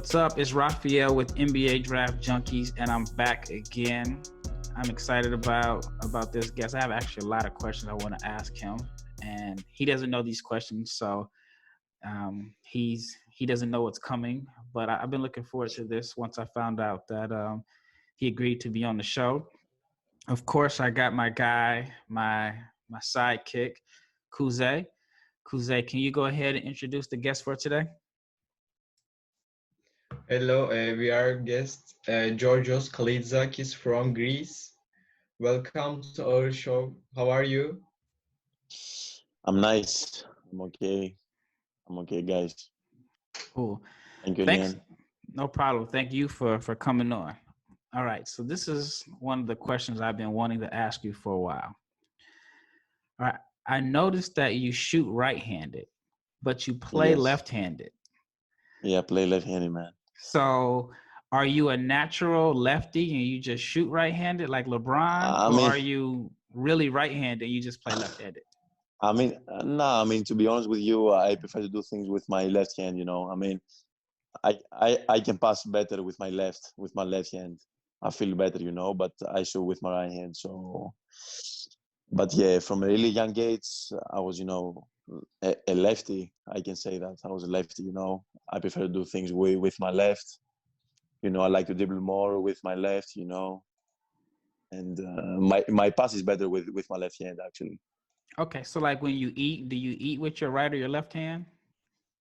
What's up? It's Raphael with NBA Draft Junkies, and I'm back again. I'm excited about this guest. I have actually a lot of questions I want to ask him, and he doesn't know these questions, so he doesn't know what's coming. But I've been looking forward to this once I found out that he agreed to be on the show. Of course, I got my guy, my sidekick, Kuzey. Kuzey, can you go ahead and introduce the guest for today? Hello, we are guest Georgios Kalaitzakis from Greece. Welcome to our show. How are you? I'm nice. I'm okay, guys. Cool. Thank you Thanks. again. No problem. Thank you for coming on. All right. So this is one of the questions I've been wanting to ask you for a while. All right. I noticed that you shoot right-handed, but you play Yes. left-handed. Yeah, I play left-handed, man. So are you a natural lefty and you just shoot right-handed like LeBron? Or are you really right-handed and you just play left-handed? I mean, to be honest with you, I prefer to do things with my left hand, you know. I mean, I can pass better with my left hand. I feel better, you know, but I shoot with my right hand. So, but yeah, from a really young age, I was, you know, a lefty. I can say that I was a lefty, you know. I prefer to do things with my left. You know, I like to dribble more with my left, you know. And my pass is better with my left hand, actually. Okay, so like when you eat, do you eat with your right or your left hand?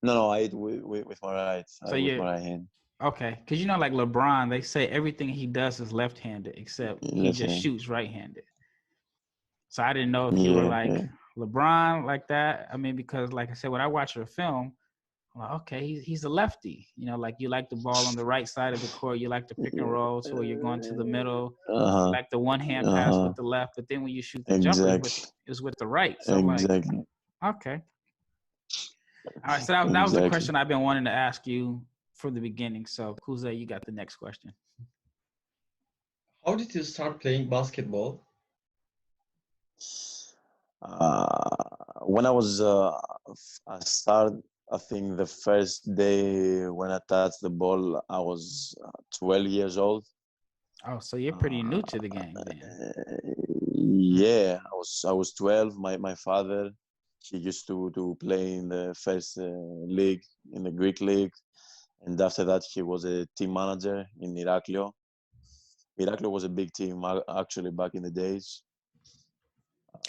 No, I eat with my right. So with my right hand. Okay, because you know, like LeBron, they say everything he does is left-handed, except he just shoots right-handed. So I didn't know if you were like LeBron like that. I mean, because like I said, when I watch your film, I'm like, okay, he's a lefty. You know, like you like the ball on the right side of the court. You like the pick and roll, so you're going to the middle. You like the one-hand pass with the left, but then when you shoot the jumper, it's with the right. So I'm like, okay. All right, so that was the question I've been wanting to ask you from the beginning. So, Kuzey, you got the next question. How did you start playing basketball? When I was, I started, I think the first day when I touched the ball, I was 12 years old. Oh, so you're pretty new to the game then. Yeah, I was 12. My father, he used to play in the first league, in the Greek league. And after that, he was a team manager in Iraklio. Iraklio was a big team, actually, back in the days.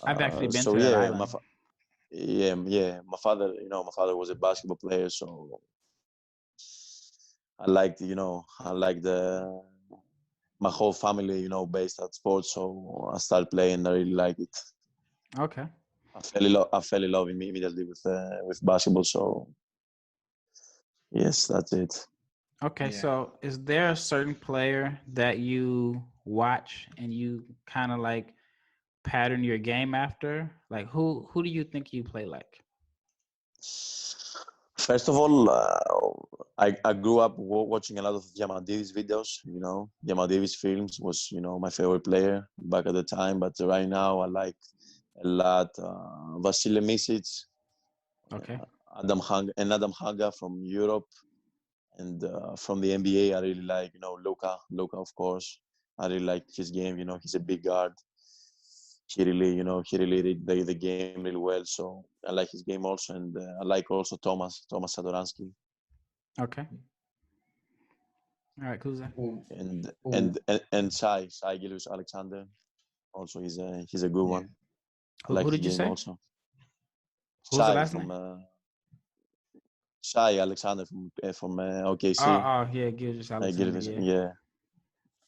I've actually been to that island. My father, you know, my father was a basketball player, so I liked my whole family, you know, based at sports. So I started playing. I really liked it. Okay. I fell in love immediately with basketball. So yes, that's it. Okay, so is there a certain player that you watch and you kind of like pattern your game after? Like who do you think you play like? First of all, I grew up watching a lot of Diamandidis videos. You know, Diamandidis films was, you know, my favorite player back at the time. But right now, I like a lot Vasile Misic, okay, Adam Haga from Europe, and from the NBA, I really like, you know, Luka, of course. I really like his game. You know, he's a big guard. He really read the game really well. So I like his game also, and I like also Thomas Sadoransky. Okay. All right, Kuzey. And Shai Gilius Alexander. Also, he's a good one. Who did you say? Also. Who's the last name? Shai Alexander from OKC. Oh, yeah, Georgios Kalaitzakis. Yeah.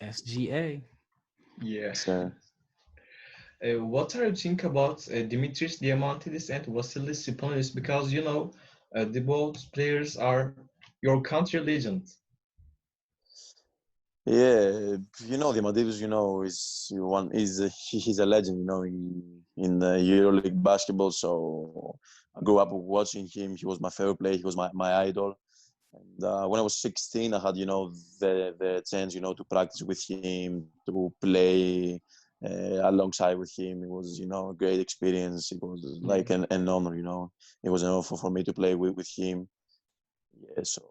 SGA. Yeah. So, what do you think about Dimitris Diamantidis and Vasilis Sipanis? Because you know, the both players are your country legends. yeah, you know, Diamandidis, you know, he's a legend, you know, in the EuroLeague basketball. So I grew up watching him. He was my favorite player. He was my idol. And when I was 16, I had, you know, the chance, you know, to practice with him, to play alongside with him. It was, you know, a great experience. It was like an honor, you know. It was an honor for me to play with him. Yeah, so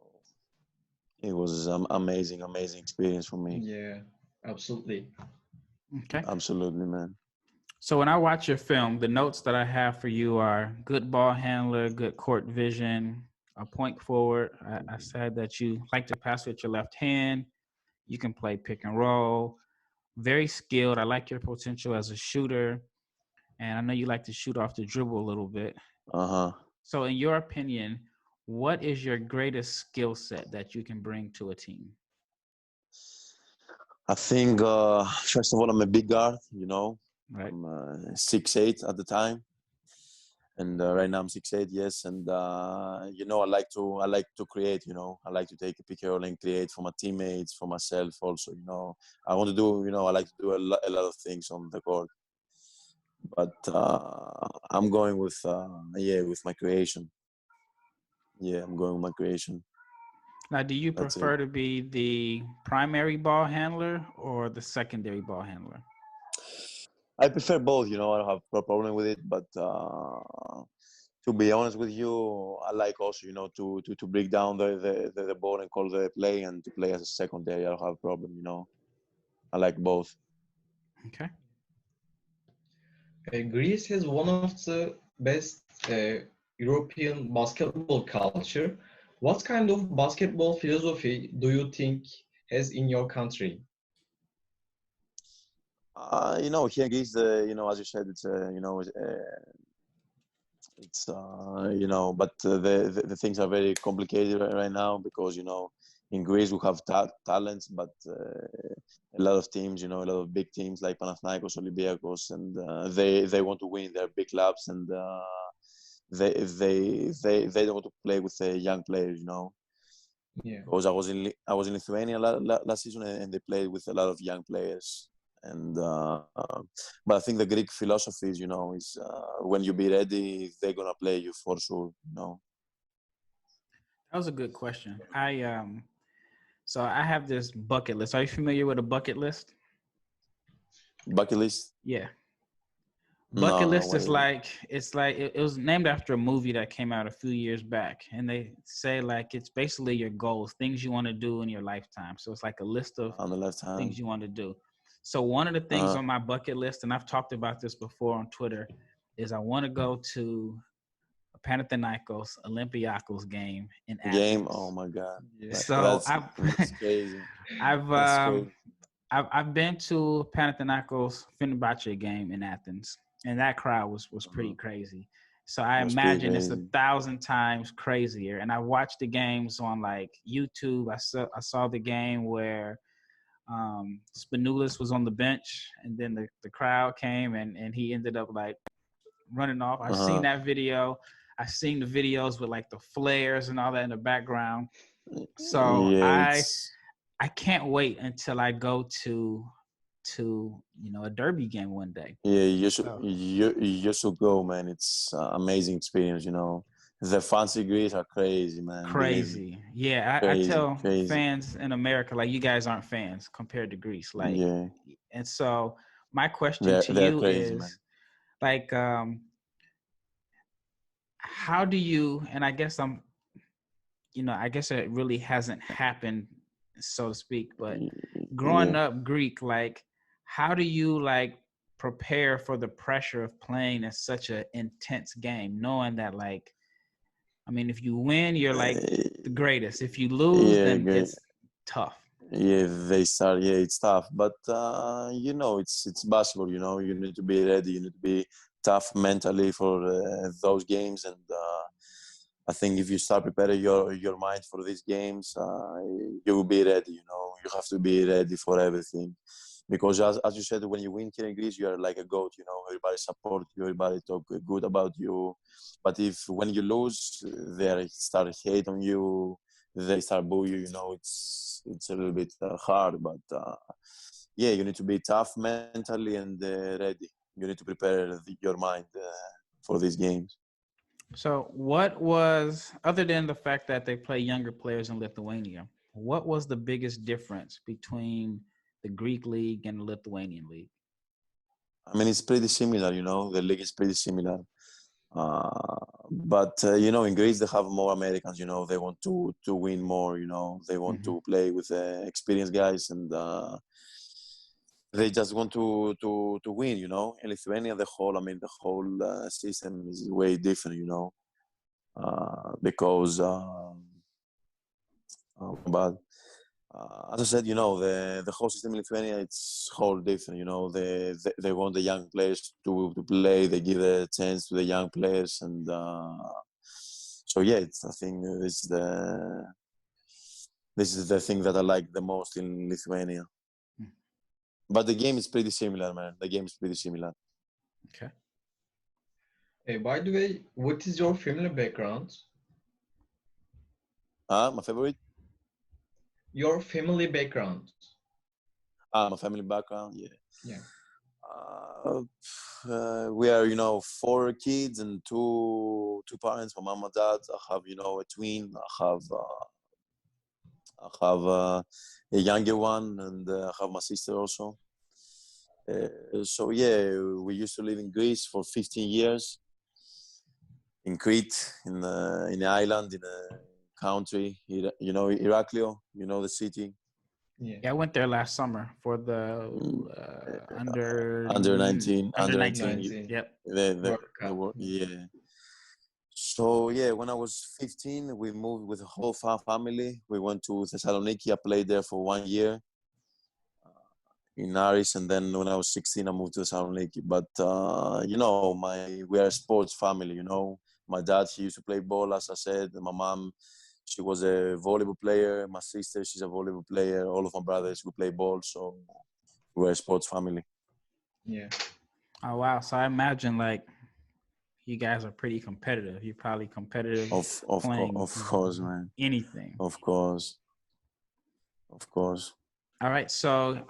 It was amazing experience for me. Yeah, absolutely. Okay. Absolutely, man. So when I watch your film, the notes that I have for you are good ball handler, good court vision, a point forward. I said that you like to pass with your left hand. You can play pick and roll. Very skilled. I like your potential as a shooter. And I know you like to shoot off the dribble a little bit. Uh-huh. So in your opinion, what is your greatest skill set that you can bring to a team? I think first of all, I'm a big guard. Right. I'm 6'8" at the time, and right now I'm 6'8". Yes, and I like to create. I like to take a pick and roll and create for my teammates, for myself also. I want to do. I like to do a lot of things on the court, but I'm going with my creation. Yeah, I'm going with my creation. Now, do you That's prefer it. to be the primary ball handler or the secondary ball handler? I prefer both. I don't have a problem with it, but to be honest with you, I like also, to break down the ball and call the play and to play as a secondary. I don't have a problem. I like both. Okay. Greece has one of the best European basketball culture. What kind of basketball philosophy do you think has in your country? Here in Greece, as you said, but the things are very complicated right now because, in Greece we have talents, but a lot of teams, a lot of big teams like Panathinaikos, Olympiacos, and they want to win. They're big clubs, and they don't want to play with young players. Yeah. Because I was in Lithuania last season, and they played with a lot of young players. And but I think the Greek philosophy is when you be ready, they're gonna play you for sure. That was a good question. So I have this bucket list. Are you familiar with a bucket list? Bucket list? Yeah. Bucket No, list what is is it? like it was named after a movie that came out a few years back, and they say like it's basically your goals, things you want to do in your lifetime. So it's like a list of On the left things hand. you want to do. So one of the things Uh-huh. on my bucket list, and I've talked about this before on Twitter, is I want to go to a Panathinaikos Olympiacos game in Game? Oh Athens. my God. Yeah. So That's that's crazy. I've That's um crazy. I've been to Panathinaikos Fenerbahce game in Athens, and that crowd was pretty Uh-huh. crazy. So I It was pretty imagine it's crazy. 1,000 times crazier. And I watched the games on like YouTube. I saw the game where Spanulis was on the bench, and then the crowd came, and he ended up like running off. I've seen Uh-huh. that video. I've seen the videos with like the flares and all that in the background. So Yeah, I can't wait until I go to a derby game one day. yeah, So you should go, man. It's amazing experience. The fancy Greece are crazy, man. Believe me. crazy. Yeah, I Crazy, tell crazy. fans in America like you guys aren't fans compared to Greece. Like, Yeah. and so my question They're to they're you crazy, man. is like how do you, and I guess it really hasn't happened, so to speak, but growing Yeah. up Greek, like, how do you like prepare for the pressure of playing in such an intense game, knowing that, like, I mean, if you win, you're like the greatest. If you lose, Yeah, then great. it's tough. Yeah, they start. Yeah, it's tough, but it's basketball. You need to be ready. You need to be tough mentally for those games, and I think if you start preparing your mind for these games, you will be ready. You have to be ready for everything, because as you said, when you win here in Greece, you are like a goat. Everybody support you, everybody talk good about you. But if when you lose, they start hate on you, they start boo you. It's a little bit hard, but yeah, you need to be tough mentally and ready. You need to prepare your mind for these games. So, what was, other than the fact that they play younger players in Lithuania, what was the biggest difference between the Greek league and the Lithuanian league? I mean, it's pretty similar. The league is pretty similar. But you know, in Greece they have more Americans. You know, they want to win more. You know, they want to play with experienced guys, and they just want to win. You know, in Lithuania, the whole system is way different. You know, because but as I said, you know, the whole system in Lithuania, it's whole different. You know, they want the young players to play. They give a chance to the young players, and so yeah, I think this is the thing that I like the most in Lithuania. But the game is pretty similar, man. The game is pretty similar. Okay. By the way, what is your family background? My favorite? Your family background. My family background, yeah. Yeah. We are, you know, 4 kids and two parents, my mom and dad. I have, you know, a twin. I have a younger one, and I have my sister also. So yeah, we used to live in Greece for 15 years. In Crete, in the island, in a country, you know, Iraklio, you know the city. Yeah, I went there last summer for the under 19. Yep. Yeah. So yeah, when I was 15, we moved with the whole family. We went to Thessaloniki. I played there for 1 year in Aris, and then when I was 16, I moved to Thessaloniki. But you know, we are a sports family. You know, my dad, he used to play ball, as I said. My mom, she was a volleyball player. My sister, she's a volleyball player. All of my brothers, we play ball. So we're a sports family. Yeah. Oh, wow. So I imagine, like, you guys are pretty competitive. You're probably competitive of course, man. Anything. Of course. All right. So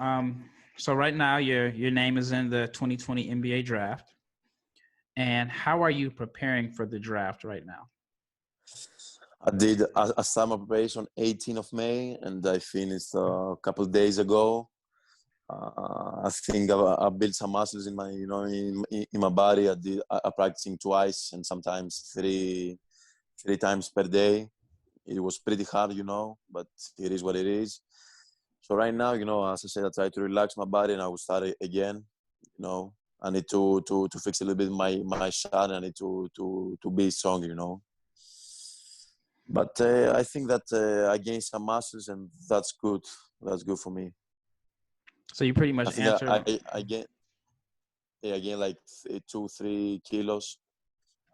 so right now your name is in the 2020 NBA draft. And how are you preparing for the draft right now? I did a summer preparation 18th of May, and I finished a couple of days ago. I think I built some muscles in my, you know, in my body. I practicing twice and sometimes three times per day. It was pretty hard, you know, but it is what it is. So right now, you know, as I said, I try to relax my body, and I will start again. You know, I need to fix a little bit my shot. I need to be stronger, you know. But I think that I gained some muscles, and that's good. That's good for me. So you pretty much answered. I gained like 2-3 kilos.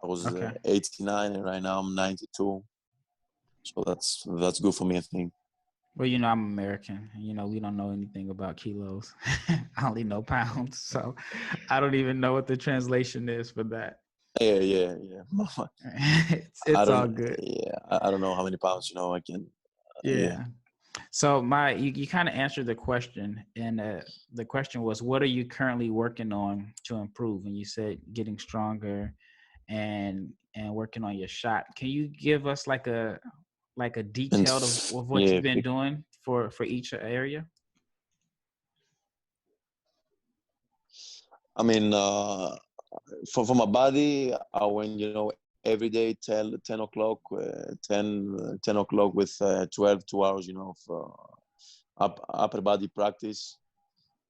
I was 89, and right now I'm 92. So that's good for me, I think. Well, you know, I'm American. You know, we don't know anything about kilos. I only know pounds, so I don't even know what the translation is for that. Yeah. It's all good. Yeah, I don't know how many pounds, you know, I can. Yeah. So you kind of answered the question, and the question was, what are you currently working on to improve? And you said getting stronger and working on your shot. Can you give us like a detail of what you've been doing for each area? I mean, for my body, I went, you know, every day 10 o'clock, 10 o'clock with 2 hours, you know, of upper body practice.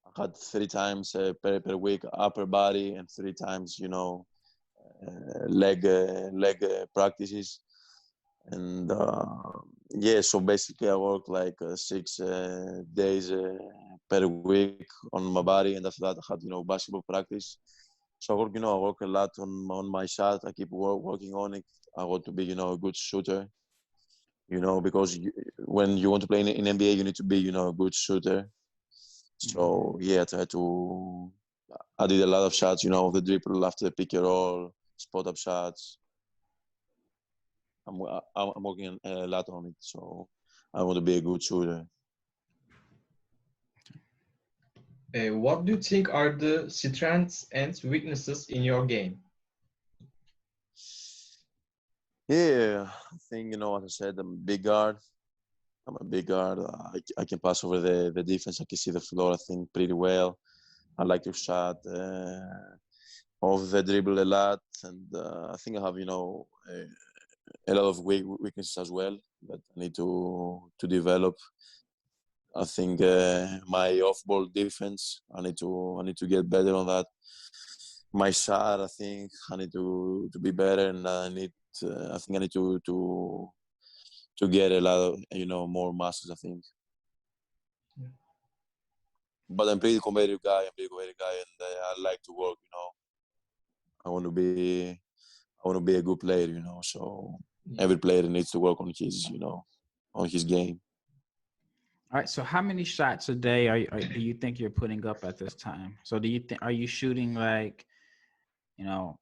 I had 3 times per week upper body, and 3 times, you know, leg practices. And yeah, so basically I work like 6 days per week on my body, and after that I had, you know, basketball practice. So I work a lot on my shot. I keep working on it. I want to be, you know, a good shooter. You know, because when you want to play in NBA, you need to be, you know, a good shooter. So yeah, I did a lot of shots, you know, the dribble after the pick and roll, spot up shots. I'm working a lot on it, so I want to be a good shooter. What do you think are the strengths and weaknesses in your game? Yeah, I think, you know, as I said, I'm a big guard. I can pass over the defense. I can see the floor, I think, pretty well. I like to shot. of the dribble a lot, and I think I have, you know, a lot of weaknesses as well that I need to develop. I think my off-ball defense, I need to get better on that. My shot, I think I need to be better, and I think I need to get a lot of, you know, more muscles, I think. Yeah. But I'm pretty competitive guy. And I like to work. You know, I want to be a good player. You know, so every player needs to work on his, you know, on his game. All right. So how many shots a day do you think you're putting up at this time? So are you shooting like, you know,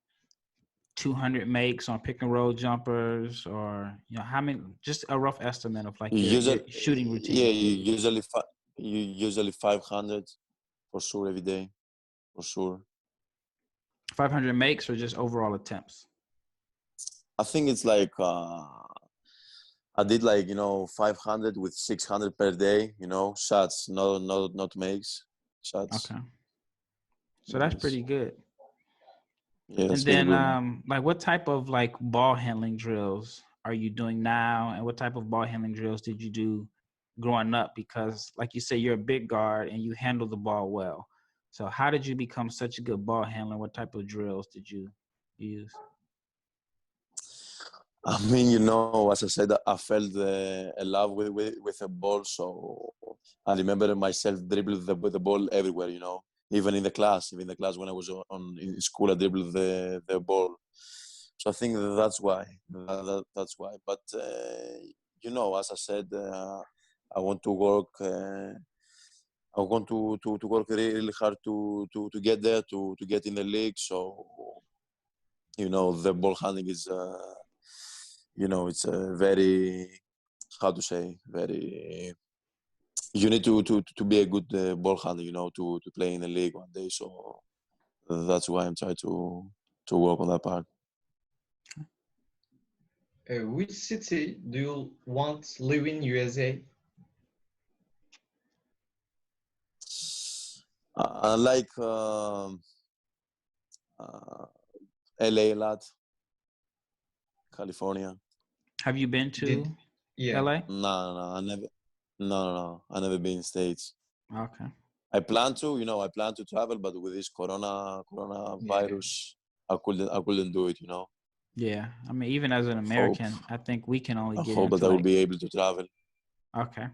200 makes on pick and roll jumpers, or, you know, how many? Just a rough estimate of like your shooting routine. Yeah, usually 500 for sure every day, for sure. 500 makes or just overall attempts? I think it's like I did like, you know, 500 with 600 per day. You know, shots, not makes, shots. Okay, so that's pretty good. Yeah, and then like what type of like ball handling drills are you doing now, and what type of ball handling drills did you do growing up? Because like you say, you're a big guard and you handle the ball well. So how did you become such a good ball handler? What type of drills did you use? I mean, you know, as I said, I felt a love with the ball. So I remember myself dribbling the ball everywhere, you know, even in the class. Even in the class when I was in school, I dribbled the ball. So I think that's why. That's why. But, you know, as I said, I want to work. I want to work really, really hard to get there, to get in the league. So, you know, the ball handling is... you know, it's a very, how to say, very, you need to be a good ball handler, you know, to play in the league one day. So that's why I'm trying to work on that part. Which city do you want to live in USA? I like LA a lot, California. Have you been to LA? No, I never. No, I never been in States. Okay. I plan to, you know, I plan to travel, but with this coronavirus, I couldn't do it, you know. Yeah, I mean, even as an American, I think we can only get into. I hope that I will like, be able to travel. Okay.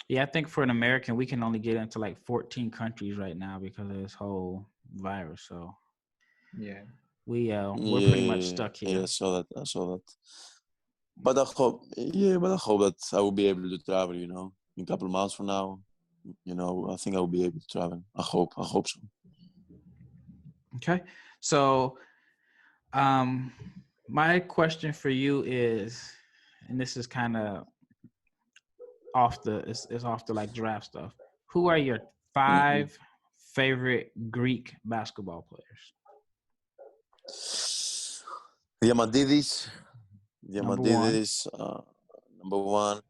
Yeah, I think for an American, we can only get into like 14 countries right now because of this whole virus. So yeah, we're pretty much stuck here. Yeah, I saw that. But I hope that I will be able to travel, you know, in a couple of months from now. You know, I think I will be able to travel. I hope so. Okay. So my question for you is, and this is kind of it's off the like draft stuff. Who are your 5 favorite Greek basketball players? Diamantidis, Number 1. Number 1.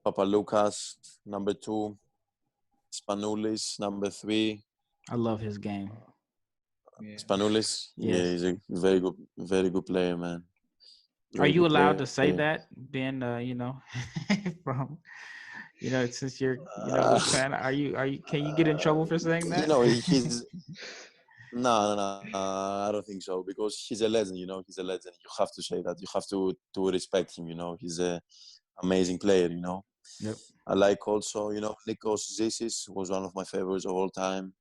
Papaloukas, number 2. Spanoulis, number 3. I love his game. Spanoulis, yes. Yeah, he's a very good player, man. Are you allowed to say that, being you know, from, you know, since you're, you know, a fan? Are you can you get in trouble for saying that? You know, he's no, I don't think so, because he's a legend, you know. He's a legend. You have to say that. You have to respect him, you know. He's an amazing player, you know. Yep. I like also, you know, Nikos Zisis was one of my favorites of all time.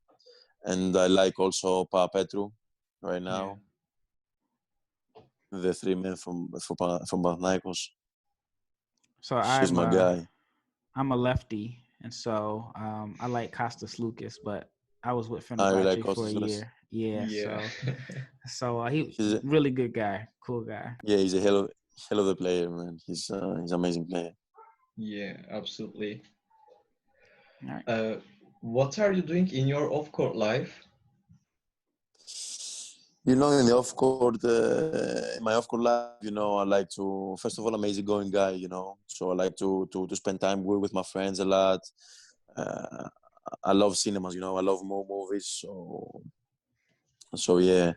And I like also Petru right now. The 3 men from Panathinaikos. So He's my guy. I'm a lefty, and so I like Kostas Lukas, but I was with I like Fenerbahce for a year. Yeah. So he's a really good guy, cool guy. Yeah, he's a hell of a player, man. He's an amazing player. Yeah, absolutely. All right. What are you doing in your off-court life? You know, in the off-court, my off-court life, you know, I like to, first of all, I'm an easygoing guy, you know, so I like to spend time with my friends a lot. I love cinemas, you know, I love more movies, so So yeah,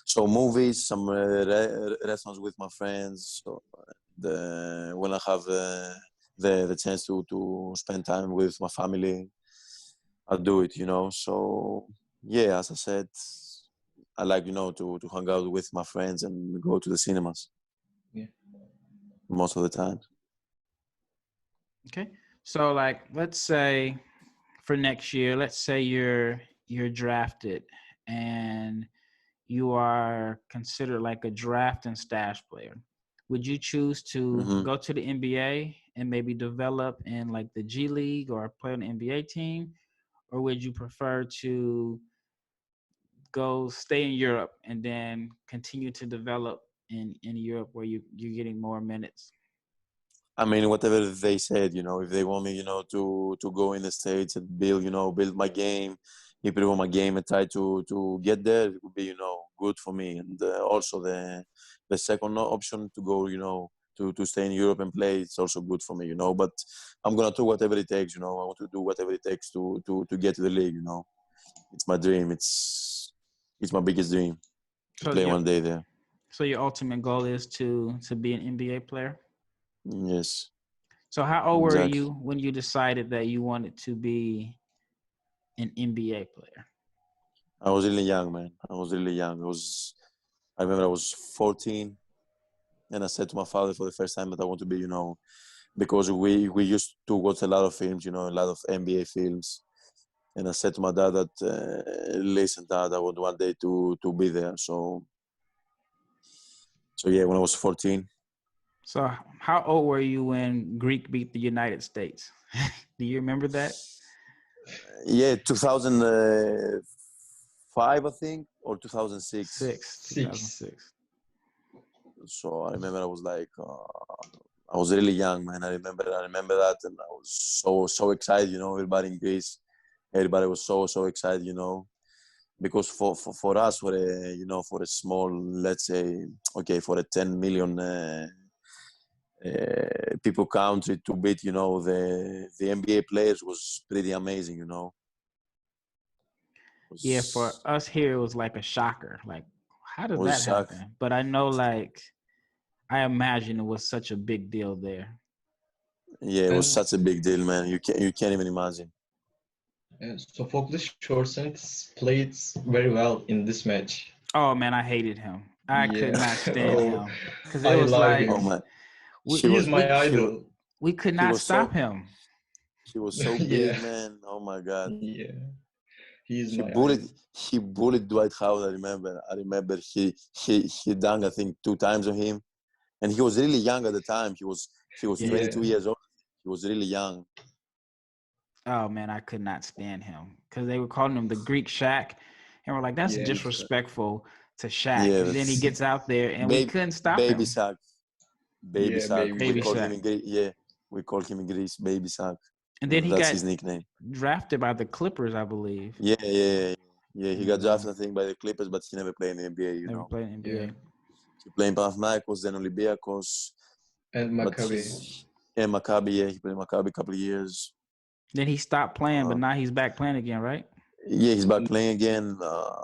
so movies, some restaurants with my friends. So when I have the chance to spend time with my family, I do it. So yeah, as I said, I like to hang out with my friends and go to the cinemas. Yeah. Most of the time. Okay, so like let's say for next year, let's say you're drafted and you are considered like a draft and stash player. Would you choose to go to the NBA and maybe develop in like the G League or play on the NBA team, or would you prefer to go stay in Europe and then continue to develop in Europe where you're getting more minutes? I mean, whatever they said, if they want me, to go in the States and build my game, improve my game and try to get there, it would be, good for me. And also the second option to go, to stay in Europe and play, it's also good for me, But I'm going to do whatever it takes, I want to do whatever it takes to get to the league, It's my dream. It's my biggest dream to play one day there. So your ultimate goal is to be an NBA player? Yes. So how old were you when you decided that you wanted to be an NBA player? I was really young, man. I was really young. I remember I was 14, and I said to my father for the first time that I want to be, because we used to watch a lot of films, a lot of NBA films. And I said to my dad that, listen, Dad, I want one day to be there. So yeah, when I was 14. So how old were you when Greek beat the United States? Do you remember that? Yeah, 2005, I think, or 2006. 2006. So I remember I was like, I was really young, man. I remember that, and I was so excited. Everybody in Greece, everybody was so excited. Because for us, for a small, let's say, okay, for a 10 million people country to beat, the NBA players was pretty amazing. Yeah, for us here, it was like a shocker. Like, how did that happen? But I know, like, I imagine it was such a big deal there. Yeah, it was such a big deal, man. You can't even imagine. Sophocles Chorsenitis played very well in this match. Oh man, I hated him. I could not stand him because it I was love like, him. Oh man, He's my idol. We could not stop him. He was so big, man. Oh my God. Yeah, he's my bullied. idol. He bullied Dwight Howard. I remember. He dunked, I think, 2 times on him, and he was really young at the time. He was 22 years old. He was really young. Oh man, I could not stand him because they were calling him the Greek Shaq, and we're like, that's disrespectful to Shaq. Yeah, and then he gets out there, and we couldn't stop him. Baby Shaq. Baby Shaq. Baby We call Shaq. him in Greece. Yeah, we call him in Greece Baby Shaq. And then That's his nickname. Drafted by the Clippers, I believe. Yeah. He got drafted, I think, by the Clippers, but he never played in the NBA. Never played in the NBA. He played in Panathinaikos, then Olympiacos, and Maccabi. Maccabi. Yeah, he played in Maccabi a couple of years. Then he stopped playing, but now he's back playing again, right? Yeah, he's back playing again.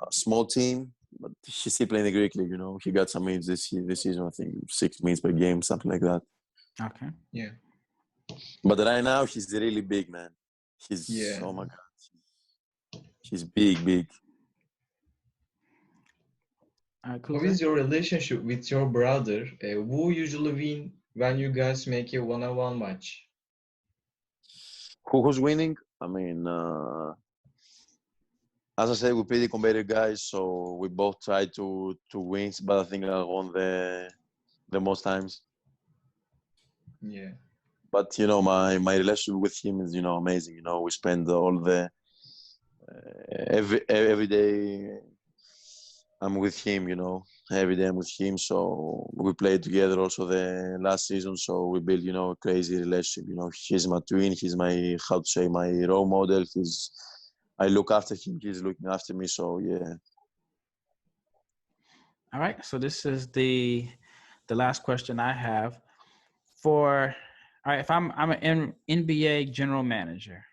Small team, but he's still playing the Greek league. He got some minutes this season. I think 6 minutes per game, something like that. Okay. Yeah. But right now he's really big, man. Oh my God, he's big. How is your relationship with your brother? Who usually win when you guys make a one-on-one match? Who's winning? I mean, as I said, we're pretty competitive guys, so we both try to win, but I think I won the most times. Yeah. But my relationship with him is amazing. We spend all the every day I'm with him. Every day I'm with him. So we played together also the last season. So we built a crazy relationship. He's my twin. He's my my role model. I look after him. He's looking after me. So yeah. All right. So this is the last question I have. If I'm an NBA general manager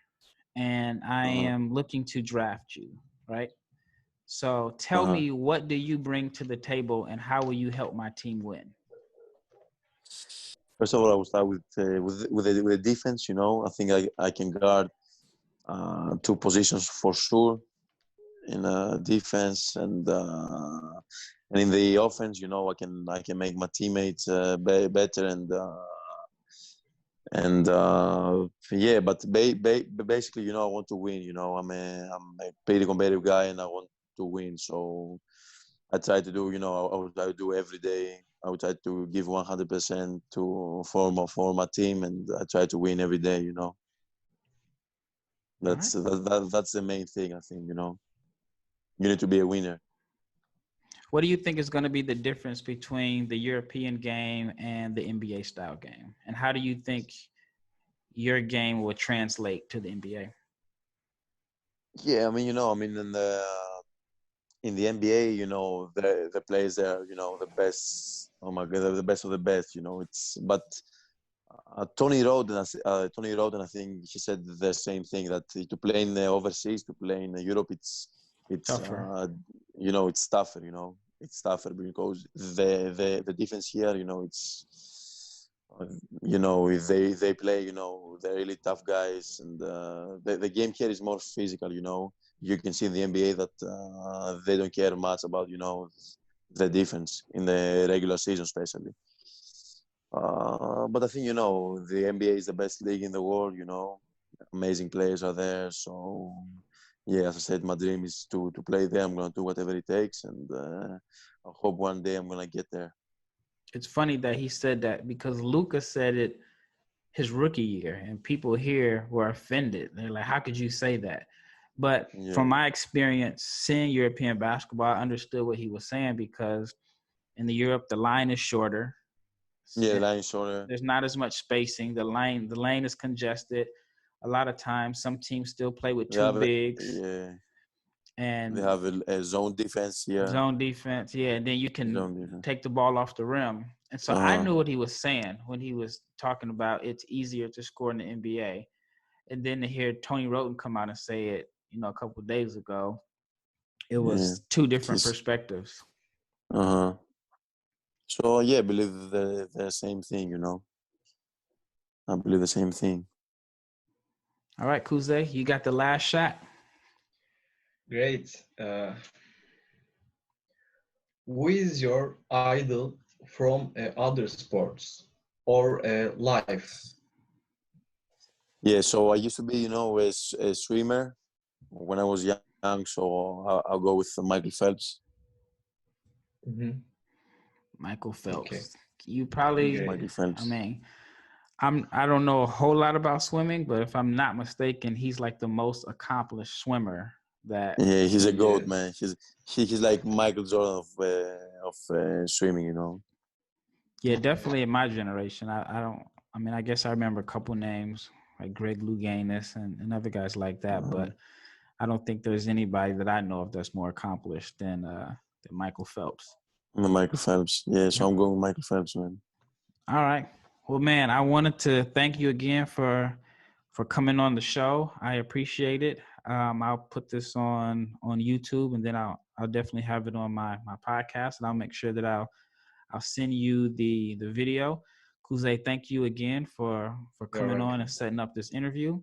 and I am looking to draft you, right? So tell me, what do you bring to the table, and how will you help my team win? First of all, I will start with the defense. You know, I think I can guard two positions for sure in defense, and in the offense, you know, I can make my teammates better, and yeah. But basically, you know, I want to win. You know, I'm a pretty competitive guy, and I want to win. So I try to do, you know, I would try to do every day. I would try to give 100% for my team, and I try to win every day. You know, that's the main thing. I think, you know, you need to be a winner. What do you think is going to be the difference between the European game and the NBA style game? And how do you think your game will translate to the NBA? Yeah, I mean, you know, I mean, in the NBA, you know, the players are, you know, the best. Oh my God, they're the best of the best. You know, but Tony Roden, I think he said the same thing, that to play in overseas, to play in Europe, it's tougher. You know, it's tougher. You know, it's tougher because the defense here, you know, it's you know, if they play, you know, they're really tough guys, and the game here is more physical. You know, you can see in the NBA that they don't care much about, you know, the defense in the regular season, especially. But I think, you know, the NBA is the best league in the world. You know, amazing players are there. So yeah, as I said, my dream is to play there. I'm gonna do whatever it takes, and I hope one day I'm gonna get there. It's funny that he said that, because Luka said it his rookie year, and people here were offended. They're like, how could you say that? But from my experience seeing European basketball, I understood what he was saying, because in the Europe, the line is shorter. Yeah, the line is shorter. There's not as much spacing. The lane is congested. A lot of times, some teams still play with two bigs. Yeah. And they have a zone defense, Zone defense, and then you can take the ball off the rim. And so I knew what he was saying when he was talking about it's easier to score in the NBA. And then to hear Tony Roden come out and say it, you know, a couple of days ago, it was two different perspectives. So yeah, I believe the same thing, you know. I believe the same thing. All right, Kuzey, you got the last shot. Great. Who is your idol from other sports or life? Yeah, so I used to be, you know, a swimmer when I was young. So I'll go with Michael Phelps. Mm-hmm. Michael Phelps. Okay. You probably. Michael Phelps. I mean, I don't know a whole lot about swimming, but if I'm not mistaken, he's like the most accomplished swimmer. Yeah, he's a goat, man. He's like Michael Jordan of swimming, you know. Yeah, definitely in my generation. I guess I remember a couple names like Greg Louganis and other guys like that, but I don't think there's anybody that I know of that's more accomplished than Michael Phelps. Michael Phelps. Yeah, so I'm going with Michael Phelps, man. All right. Well, man, I wanted to thank you again for coming on the show. I appreciate it. I'll put this on YouTube, and then I'll definitely have it on my podcast, and I'll make sure that I'll send you the video. Kuzey, thank you again for coming on and setting up this interview.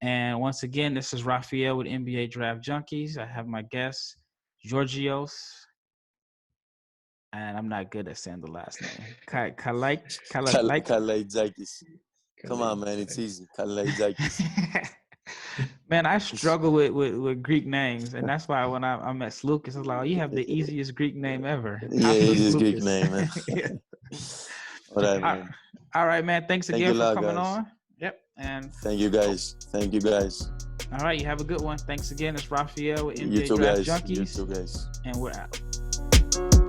And once again, this is Raphael with NBA Draft Junkies. I have my guest, Georgios, and I'm not good at saying the last name. Kalaitzakis. Come on, man, it's easy. Kalaitzakis. Man, I struggle with Greek names, and that's why when I met Lucas, I was like, oh, you have the easiest Greek name ever. Yeah, easiest Greek name, man. All right, man. Thanks again for coming on. Yep. And thank you guys. All right, you have a good one. Thanks again. It's Raphael with NBA Draft Junkies. You too, guys. And we're out.